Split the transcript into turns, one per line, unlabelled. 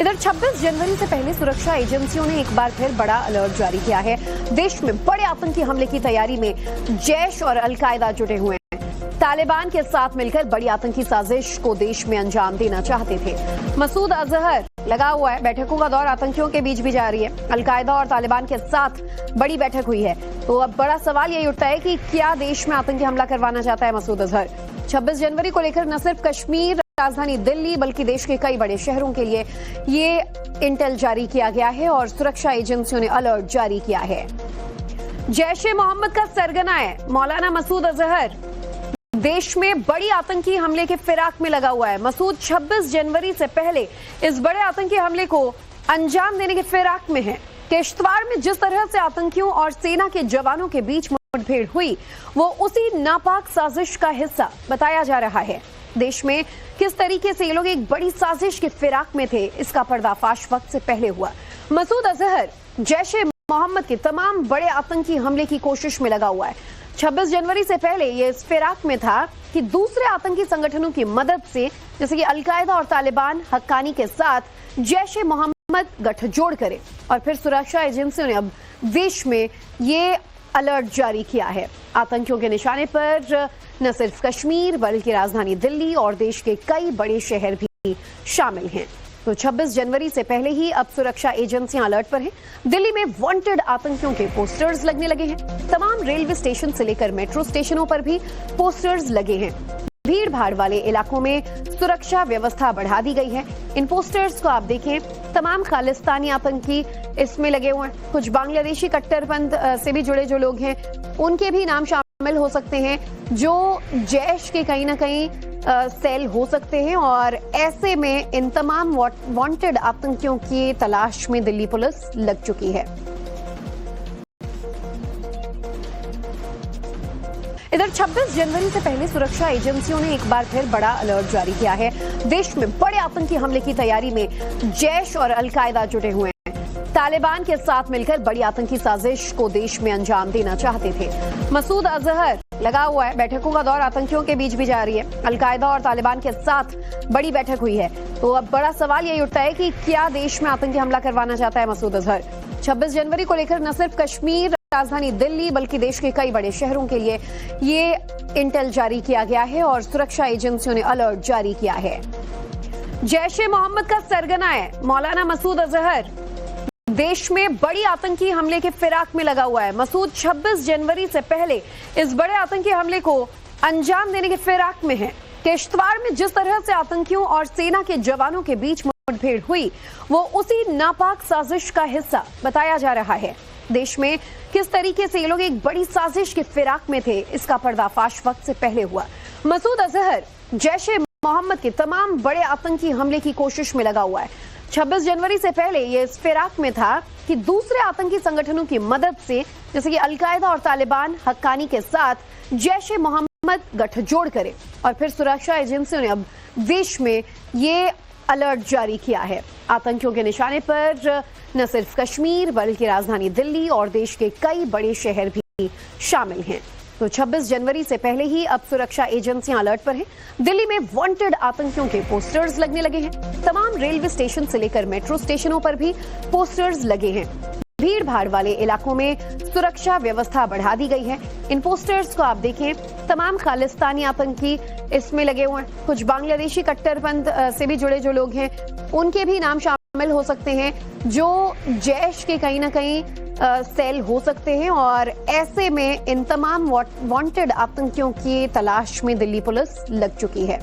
इधर 26 जनवरी से पहले सुरक्षा एजेंसियों ने एक बार फिर बड़ा अलर्ट जारी किया है। देश में बड़े आतंकी हमले की तैयारी में जैश और अलकायदा जुटे हुए हैं। तालिबान के साथ मिलकर बड़ी आतंकी साजिश को देश में अंजाम देना चाहते थे। मसूद अजहर लगा हुआ है। बैठकों का दौर आतंकियों के बीच भी जारी है। अलकायदा और तालिबान के साथ बड़ी बैठक हुई है। तो अब बड़ा सवाल यही उठता है कि क्या देश में आतंकी हमला करवाना चाहता है मसूद अजहर। 26 जनवरी को लेकर न सिर्फ कश्मीर, राजधानी दिल्ली बल्कि देश के कई बड़े शहरों के लिए ये इंटेल जारी किया गया है और सुरक्षा एजेंसियों ने अलर्ट जारी किया है। जैश-ए-मोहम्मद का सरगना है मौलाना मसूद अजहर, देश में बड़ी आतंकी हमले के फिराक में लगा हुआ है। मसूद 26 जनवरी से पहले इस बड़े आतंकी हमले को अंजाम देने के फिराक में है। किश्तवाड़ में जिस तरह से आतंकियों और सेना के जवानों के बीच मुठभेड़ हुई, वो उसी नापाक साजिश का हिस्सा बताया जा रहा है। देश में किस तरीके से ये लोग एक बड़ी साजिश के फिराक में थे, इसका पर्दाफाश वक्त से पहले हुआ। मसूद अजहर जैश-ए-मोहम्मद के तमाम बड़े आतंकी हमले की कोशिश में लगा हुआ है। 26 जनवरी से पहले ये इस फिराक में था कि दूसरे आतंकी संगठनों की मदद से, जैसे कि अलकायदा और तालिबान, हक्कानी के साथ जैश-ए-मोहम्मद गठजोड़ करे। और फिर सुरक्षा एजेंसियों ने अब देश में ये अलर्ट जारी किया है। आतंकियों के निशाने पर न सिर्फ कश्मीर बल्कि राजधानी दिल्ली और देश के कई बड़े शहर भी शामिल हैं। तो 26 जनवरी से पहले ही अब सुरक्षा एजेंसियां अलर्ट पर हैं। दिल्ली में वांटेड आतंकियों के पोस्टर्स लगने लगे हैं। तमाम रेलवे स्टेशन से लेकर मेट्रो स्टेशनों पर भी पोस्टर्स लगे हैं। भीड़ भाड़ वाले इलाकों में सुरक्षा व्यवस्था बढ़ा दी गई है। इन पोस्टर्स को आप देखें, तमाम खालिस्तानी आतंकी इसमें लगे हुए हैं। कुछ बांग्लादेशी कट्टरपंथ से भी जुड़े जो लोग हैं, उनके भी नाम शामिल हो सकते हैं, जो जैश के कहीं ना कहीं सेल हो सकते हैं। और ऐसे में इन तमाम वांटेड आतंकियों की तलाश में दिल्ली पुलिस लग चुकी है। इधर 26 जनवरी से पहले सुरक्षा एजेंसियों ने एक बार फिर बड़ा अलर्ट जारी किया है। देश में बड़े आतंकी हमले की तैयारी में जैश और अलकायदा जुटे हुए हैं। तालिबान के साथ मिलकर बड़ी आतंकी साजिश को देश में अंजाम देना चाहते थे। मसूद अजहर लगा हुआ है। बैठकों का दौर आतंकियों के बीच भी जारी है। अलकायदा और तालिबान के साथ बड़ी बैठक हुई है। तो अब बड़ा सवाल यही उठता है कि क्या देश में आतंकी हमला करवाना चाहता है मसूद अजहर। 26 जनवरी को लेकर न सिर्फ कश्मीर, राजधानी दिल्ली बल्कि देश के कई बड़े शहरों के लिए ये इंटेल जारी किया गया है और सुरक्षा एजेंसियों ने अलर्ट जारी किया है। जैश-ए-मोहम्मद का सरगना है मौलाना मसूद अजहर, देश में बड़ी आतंकी हमले के फिराक में लगा हुआ है। मसूद 26 जनवरी से पहले इस बड़े आतंकी हमले को अंजाम देने के फिराक में है। किश्तवाड़ में जिस तरह से आतंकियों और सेना के जवानों के बीच मुठभेड़ हुई, वो उसी नापाक साजिश का हिस्सा बताया जा रहा है। देश में किस तरीके से ये लोग एक बड़ी साजिश के फिराक में थे, इसका पर्दाफाश वक्त से पहले हुआ। मसूद अजहर जैश-ए-मोहम्मद के तमाम बड़े आतंकी हमले की कोशिश में लगा हुआ है। 26 जनवरी से पहले ये इस फिराक में था कि दूसरे आतंकी संगठनों की मदद से, जैसे कि अलकायदा और तालिबान, हक्कानी के साथ जैश-ए-मोहम्मद गठजोड़ करे। और फिर सुरक्षा एजेंसियों ने अब देश में ये अलर्ट जारी किया है। आतंकियों के निशाने पर न सिर्फ कश्मीर बल्कि राजधानी दिल्ली और देश के कई बड़े शहर भी शामिल हैं। तो 26 जनवरी से पहले ही अब सुरक्षा एजेंसियां अलर्ट पर हैं। दिल्ली में वांटेड आतंकियों के पोस्टर्स लगने लगे हैं। तमाम रेलवे स्टेशन से लेकर मेट्रो स्टेशनों पर भी पोस्टर्स लगे हैं। भीड़ भाड़ वाले इलाकों में सुरक्षा व्यवस्था बढ़ा दी गई है। इन पोस्टर्स को आप देखें, तमाम खालिस्तानी आतंकी इसमें लगे हुए हैं। कुछ बांग्लादेशी कट्टरपंथ से भी जुड़े जो लोग हैं, उनके भी नाम शामिल हो सकते हैं, जो जैश के कहीं ना कहीं सेल हो सकते हैं। और ऐसे में इन तमाम वांटेड आतंकियों की तलाश में दिल्ली पुलिस लग चुकी है।